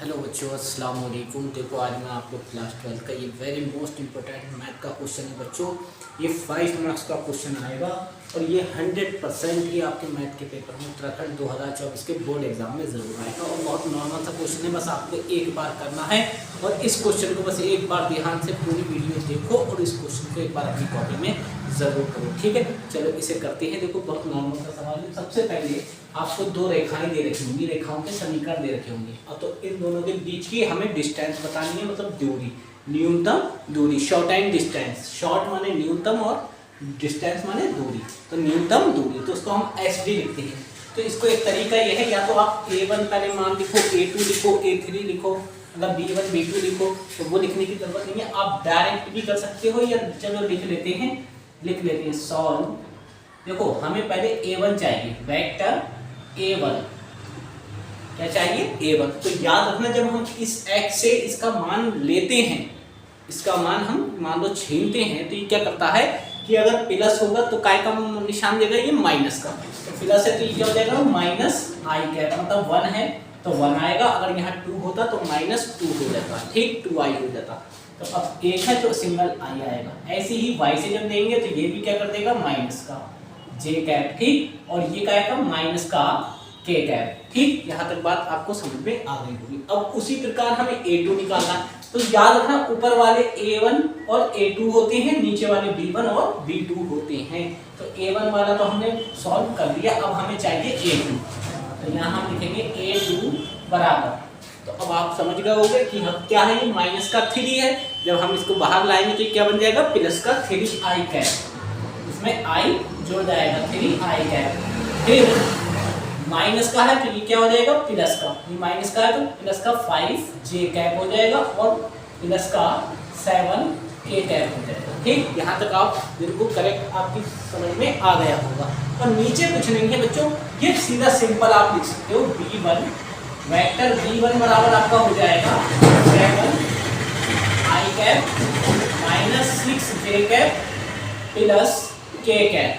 Hello बच्चों, अस्सलाम वालेकुम। देखो आज मैं आप लोग क्लास 12 का ये वेरी मोस्ट इंपॉर्टेंट मैथ का क्वेश्चन है बच्चों। ये 5 मार्क्स का क्वेश्चन आएगा और ये 100% ही आपके मैथ के पेपर में उत्तराखंड 2024 के बोर्ड एग्जाम में ज़रूर आएगा। और बहुत नॉर्मल सा क्वेश्चन है, बस आपको एक बार करना है और इस क्वेश्चन को बस एक बार ध्यान से पूरी वीडियो देखो और इस क्वेश्चन को एक बार अपनी कॉपी में ज़रूर करो, ठीक है। चलो इसे करते हैं। देखो बहुत नॉर्मल सा सवाल है। सबसे पहले आपको दो रेखाएं दे रखी होंगी, रेखाओं के समीकरण दे रखे होंगे और तो इन दोनों के बीच की हमें डिस्टेंस बतानी है, मतलब दूरी, न्यूनतम दूरी, शॉर्ट एंड डिस्टेंस। शॉर्ट माने न्यूनतम और डिस्टेंस माने दूरी, तो न्यूनतम दूरी तो उसको हम एस डी लिखते हैं। तो इसको एक तरीका यह है, या तो आप A1 पहले मान लिखो, A2 लिखो, A3 लिखो, मतलब B1 B2 लिखो, तो वो लिखने की जरूरत नहीं है। आप डायरेक्ट भी कर सकते हो या चलो लिख लेते हैं सॉल्व। देखो हमें पहले A1 चाहिए, वेक्टर A1 क्या चाहिए, A1। तो याद रखना जब हम इस x से इसका मान लेते हैं, इसका मान हम मान लो छीनते हैं, तो ये क्या करता है कि अगर प्लस होगा तो काय का निशान देगा, ये माइनस का। तो प्लस है तो ये क्या हो जाएगा, माइनस आई कैप, मतलब 1 है तो 1 आएगा। अगर यहाँ 2 होता तो -2 हो जाता, ठीक, 2i हो जाता। तो अब 1 है तो सिंगल i आएगा। ऐसे ही y से जब देंगे तो ये भी क्या कर देगा, माइनस का j कैप, ठीक, और ये क्या आएगा, माइनस का k कैप, ठीक। यहाँ तक बात आपको समझ में आ गई होगी। अब उसी प्रकार हमें A2 निकालना है। तो याद रखना ऊपर वाले A1 और A2 होते हैं, नीचे वाले B1 और B2 होते हैं। तो A1 वाला तो हमने सॉल्व कर लिया, अब हमें चाहिए A2। तो यहाँ हम लिखेंगे A2 बराबर, तो अब आप समझ गए होंगे कि हम क्या है, ये माइनस का 3 है। जब हम इसको बाहर लाएंगे तो क्या बन जाएगा, प्लस का 3i कैप, इसमें i जुड़ जाएगा, 3i कैप। फिर माइनस का है तो ये क्या हो जाएगा, प्लस का, ये माइनस का है तो प्लस का 5j कैप हो जाएगा और प्लस का 7k कैप हो जाएगा, ठीक। यहाँ तक आप बिल्कुल करेक्ट, आपकी समझ में आ गया होगा। और नीचे कुछ नहीं है बच्चों, ये सीधा सिंपल आप लिख सकते हो, B1 वेक्टर B1 बराबर आपका हो जाएगा 7i cap minus 6j cap plus k cap.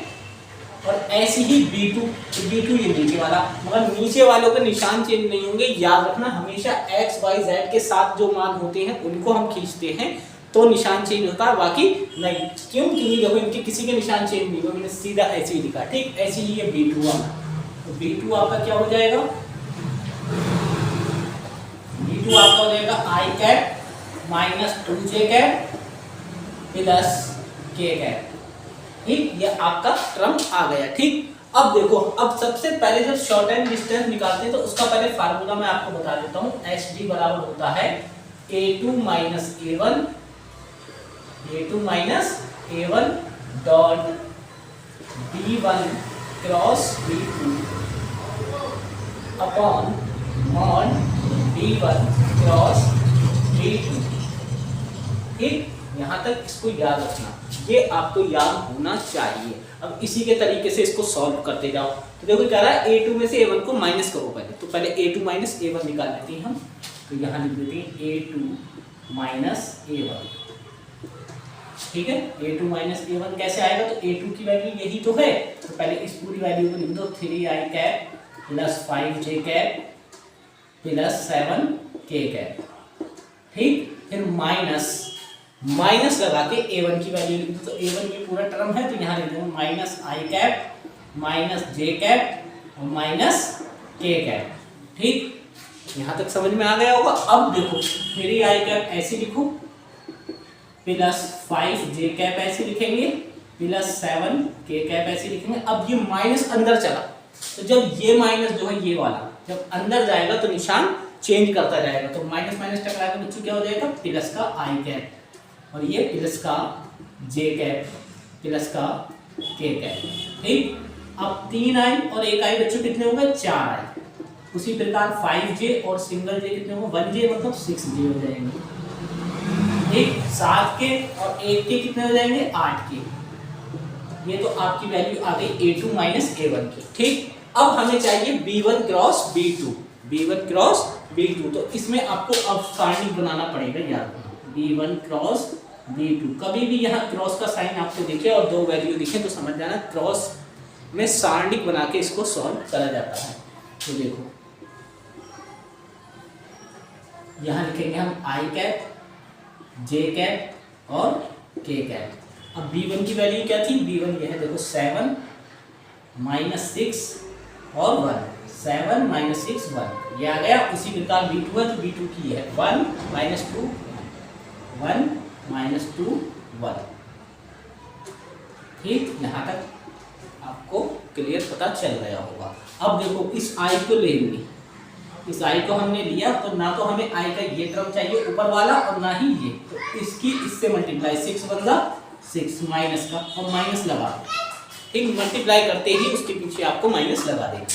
और ऐसे ही B2 ये नीचे वाला, मगर नीचे वालों के निशान चेंज नहीं होंगे। याद रखना हमेशा x y z के साथ जो मान होते हैं उनको हम खींचते हैं तो निशान चेंज होता है, बाकी नहीं। क्यों, क्योंकि देखो इनके किसी के निशान चेंज नहीं हुए, मैंने सीधा ऐसे ही लिखा, ठीक। ऐसे ही ये B2 वाला, तो B2 आपका क्या हो जाएगा, B2 आपका हो जाएगा i cap minus 2j cap plus k cap, ठीक। ये आपका टर्म आ गया, ठीक। अब देखो, अब सबसे पहले जब शॉर्ट एंड डिस्टेंस निकालते हैं तो उसका पहले फार्मूला मैं आपको बता देता हूँ। SD बराबर होता है A2 minus A1 dot B1 cross B2 upon mod B1 cross B2, ठीक। यहाँ तक इसको याद रखना, ये आपको याद होना चाहिए। अब इसी के तरीके से इसको सॉल्व करते जाओ। तो देखो क्या रहा है, A2 में से A1 को माइनस करो पहले, तो पहले A2 माइनस A1 निकाल लेते हैं हम। तो यहाँ लिख देते हैं A2 माइनस A1, ठीक है। A2 माइनस A1 कैसे आएगा, तो A2 की वैल्यू यही तो है, तो पहले इस पूरी वैल्यू को लिख दो, 3i cap plus 5j cap plus 7k cap, ठीक। फिर माइनस लगा के A1 की वैल्यू लिख दो, तो A1 में पूरा टर्म है तो यहाँ लिख दो minus i cap minus j cap और माइनस k कैप, ठीक। यहाँ तक समझ में आ गया होगा। अब देखो 3i कैप ऐसे लिखो प्लस 5j कैप ऐसे लिखेंगे प्लस 7k कैप ऐसे लिखेंगे। अब ये माइनस अंदर चला, तो जब ये माइनस जो है ये वाला जब अंदर जाएगा तो निशान चेंज करता जाएगा, तो माइनस माइनस टकरा के बच्चों क्या हो जाएगा, प्लस का i कैप और ये प्लस का j कैप प्लस का k कैप, ठीक। अब 3i और 1i बच्चों कितने होंगे, 4i। उसी प्रकार 5j और सिंगल j कितने होंगे, 1j मतलब 6j हो जाएंगे, ठीक। 7k और 1k कितने हो जाएंगे, 8k। ये तो आपकी वैल्यू आ गई A2 माइनस A1 की, ठीक। अब हमें चाहिए B1 क्रॉस B2, तो इसमें आपको अब सारणी बनाना पड़ेगा, याद रखना B1 क्रॉस B2। कभी भी यहाँ क्रॉस का साइन आपको दिखे और दो वैल्यू दिखे तो समझ जाना क्रॉस में सारणिक बना के इसको सॉल्व करा जाता है। तो देखो यहाँ लिखेंगे हम आई कैप, जे कैप और के कैप। अब B1 की वैल्यू क्या थी? B1 ये है देखो 7 माइनस 6 और 1, 7 माइनस 6 1 ये आ गया। उसी प्रकार B2 है तो B2 की है 1 माइनस 2 1 माइनस 2 1। ठीक, यहाँ तक आपको क्लियर पता चल गया होगा। अब देखो इस आई को लेंगे, इस आई को हमने लिया तो ना तो हमें आई का ये टर्म चाहिए ऊपर वाला और ना ही ये, तो इसकी इससे मल्टीप्लाई 6 बन जा 6 माइनस का और माइनस लगा, ठीक, मल्टीप्लाई करते ही उसके पीछे आपको माइनस लगा देगा।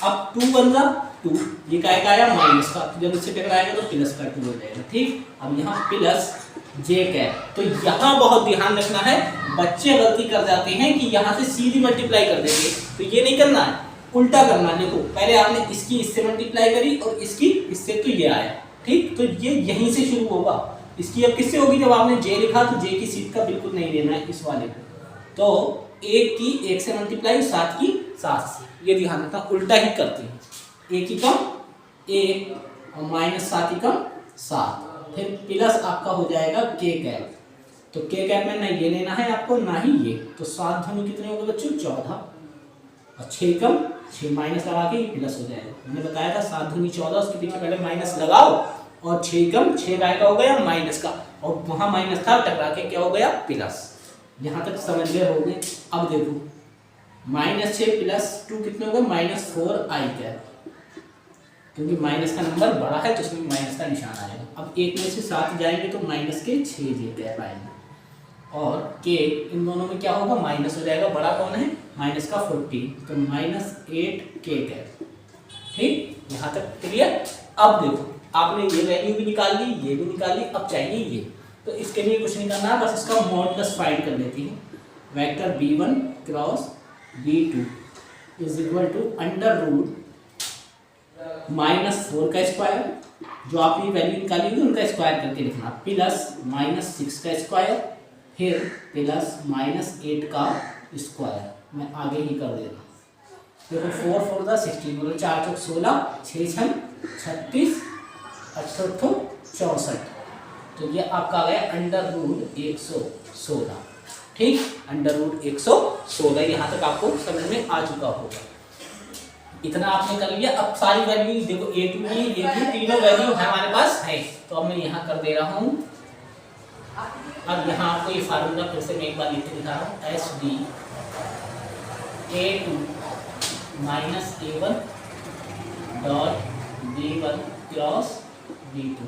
अब 2 बन जा 2, ये क्या आया माइनस का, तो जब इससे टकराएगा तो प्लस का 2 हो जाएगा। ठीक, अब यहाँ प्लस जे कैप। तो यहाँ बहुत ध्यान रखना है, बच्चे गलती कर जाते हैं कि यहाँ से सीधी मल्टीप्लाई कर देंगे, तो ये नहीं करना है, उल्टा करना है। देखो पहले आपने इसकी इससे मल्टीप्लाई करी और इसकी इससे, तो ये आया। ठीक, तो ये यहीं से शुरू होगा। इसकी अब किससे होगी? जब आपने जे लिखा तो जे की सीट का बिल्कुल नहीं लेना है इस वाले को, तो 1 की 1 से मल्टीप्लाई, 7 की 7 से, ये ध्यान रखना, उल्टा ही करते हैं। 1 की कम 1 और माइनस 7 की कम 7, फिर प्लस आपका हो जाएगा के कैप। तो के कैप में ना ये लेना है आपको ना ही ये, तो 7 धनु कितने हो गए बच्चों? 14 और 6 कम 6 माइनस लगा के प्लस हो जाएगा। मैंने बताया था 7 धनु 14, उसके पीछे पहले माइनस लगाओ और 6 कम 6 का हो गया माइनस का, और वहां माइनस था टकरा के क्या हो गया? प्लस। यहाँ तक समझ गए होंगे। अब देखो माइनस 6 प्लस 2 कितने हो गए? माइनस 4 आई कैप, क्योंकि माइनस का नंबर बड़ा है तो उसमें माइनस का निशान आएगा। अब 1 में से 7 जाएंगे तो माइनस के 6 जे कैप आएंगे, और के इन दोनों में क्या होगा? माइनस हो जाएगा। बड़ा कौन है? माइनस का 14, तो माइनस 8 के कैप। ठीक, यहाँ तक क्लियर। अब देखो आपने ये वैल्यू भी निकाल ली, ये भी निकाल ली, अब चाहिए ये, तो इसके लिए कुछ नहीं करना, बस इसका मॉडुलस फाइंड कर लेती है। Vector b1 cross b2 is equal to under root -4 का स्क्वायर, जो आपने वैल्यू निकाली होगी उनका स्क्वायर करके लिखना, प्लस -6 का स्क्वायर, फिर प्लस -8 का स्क्वायर। मैं आगे ही कर दे रहा हूँ। देखो 4 4 दा 16, बोलो 4 चौक 16, 6 छम 36, 8 64, तो ये आपका आ गया अंडर रूट 116। ठीक, अंडर रूट 116, यहाँ तक आपको समझ में आ चुका होगा। इतना आपने कर लिया। अब सारी वैल्यू देखो a2 की ये भी तीनों वैल्यू हमारे पास है, तो अब मैं यहाँ कर दे रहा हूँ। अब यहाँ आपको ये फार्मूला फिर से मैं एक बार लिख के दिखा रहा हूँ, SD a2 minus a1 dot b1 cross b2,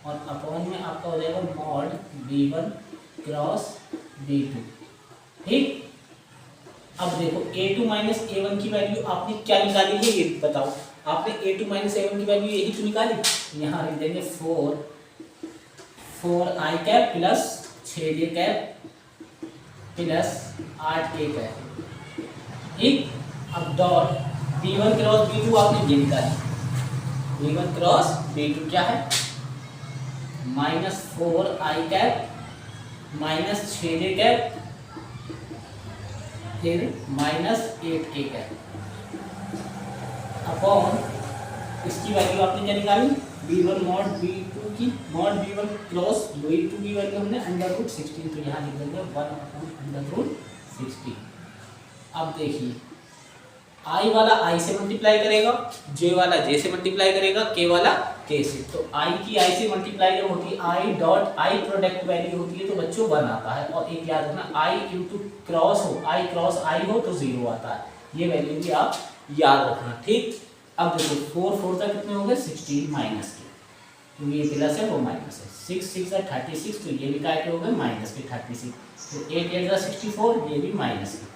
और अपॉन में आपका हो जाएगा मॉड b1 क्रॉस b2। ठीक, अब देखो a2 माइनस a1 की वैल्यू आपने क्या निकाली है ये बताओ। आपने a2 माइनस a1 की वैल्यू यही तो निकाली। यहाँ लिख देंगे 4 आई कैप प्लस 6 जे कैप प्लस 8 के कैप। ठीक, अब डॉट b1 क्रॉस b2 आपने ये निकाली। b1 क्रॉस b2 क्या है? -4 आई कैप माइनस 6 जे कैप फिर -8 के कैप अपॉन इसकी वैल्यू आपने क्या निकाली? b1 मॉड b2 की, मॉड b1 क्रॉस b2 की वैल्यू हमने अंडर रूट 16, तो यहाँ लिख देंगे 1/√16। अब देखिए i वाला i से मल्टीप्लाई करेगा, j वाला j से मल्टीप्लाई करेगा, k वाला k से, तो i की i से मल्टीप्लाई जब होती है i dot i product value होती है तो बच्चों 1 आता है। और एक याद रखना i इंटू क्रॉस हो, i क्रॉस i हो तो 0 आता है। ये वैल्यू भी आप याद रखना। ठीक, अब देखो 4 4 तक कितने हो गए? 16 माइनस के, क्योंकि ये प्लस है वो माइनस है। 6 6 है 36, तो ये भी क्या के हो गए? माइनस के 36। तो 8 8 64, ये भी माइनस के,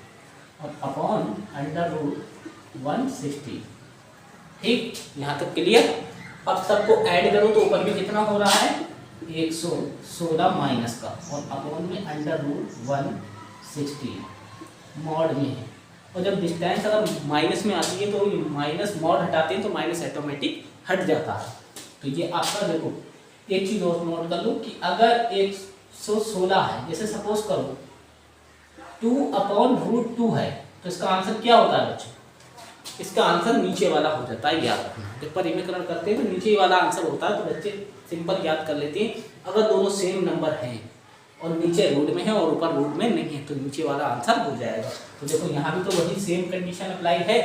और अपॉन अंडर रूट 160। ठीक, यहाँ तक क्लियर। अब सबको ऐड करो तो ऊपर में कितना हो रहा है? 116 माइनस का, और अपॉन में अंडर रूट 160 मॉड में है। और जब डिस्टेंस अगर माइनस में आती है तो माइनस मॉड हटाते हैं तो माइनस ऑटोमेटिक हट जाता है। तो ये आपका देखो एक चीज़ और नोट कर लो कि अगर 116 है, जैसे सपोज करो 2/√2 है, तो इसका आंसर क्या होता है बच्चों? इसका आंसर नीचे वाला हो जाता है, याद रखना। जब परिमेयकरण करते हैं तो नीचे वाला आंसर होता है, तो बच्चे सिंपल याद कर लेते हैं। अगर दोनों सेम नंबर हैं और नीचे रूट में है और ऊपर रूट में नहीं है तो नीचे वाला आंसर हो जाएगा। तो देखो यहाँ भी तो वही सेम कंडीशन अप्लाई है,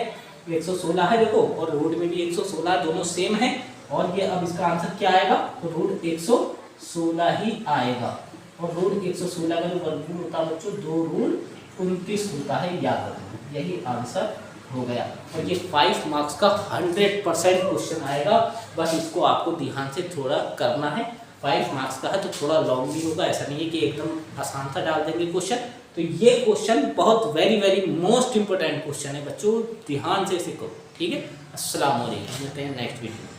116 है देखो, और रूट में भी 116, दोनों सेम है। और ये अब इसका आंसर क्या आएगा, तो रूट 116 ही आएगा। और रूट 116 का जो वर्गमूल होता है बच्चों 2 रूट 29 होता है, याद रखना। यही आंसर हो गया। और ये 5 मार्क्स का 100% क्वेश्चन आएगा, बस इसको आपको ध्यान से थोड़ा करना है। 5 मार्क्स का है तो थोड़ा लॉन्ग भी होगा, ऐसा नहीं है कि एकदम आसान सा डाल देंगे क्वेश्चन। तो ये क्वेश्चन बहुत वेरी मोस्ट इंपोर्टेंट क्वेश्चन है बच्चों, ध्यान से इसे करो, ठीक है। अस्सलाम वालेकुम, मिलते हैं नेक्स्ट वीडियो में।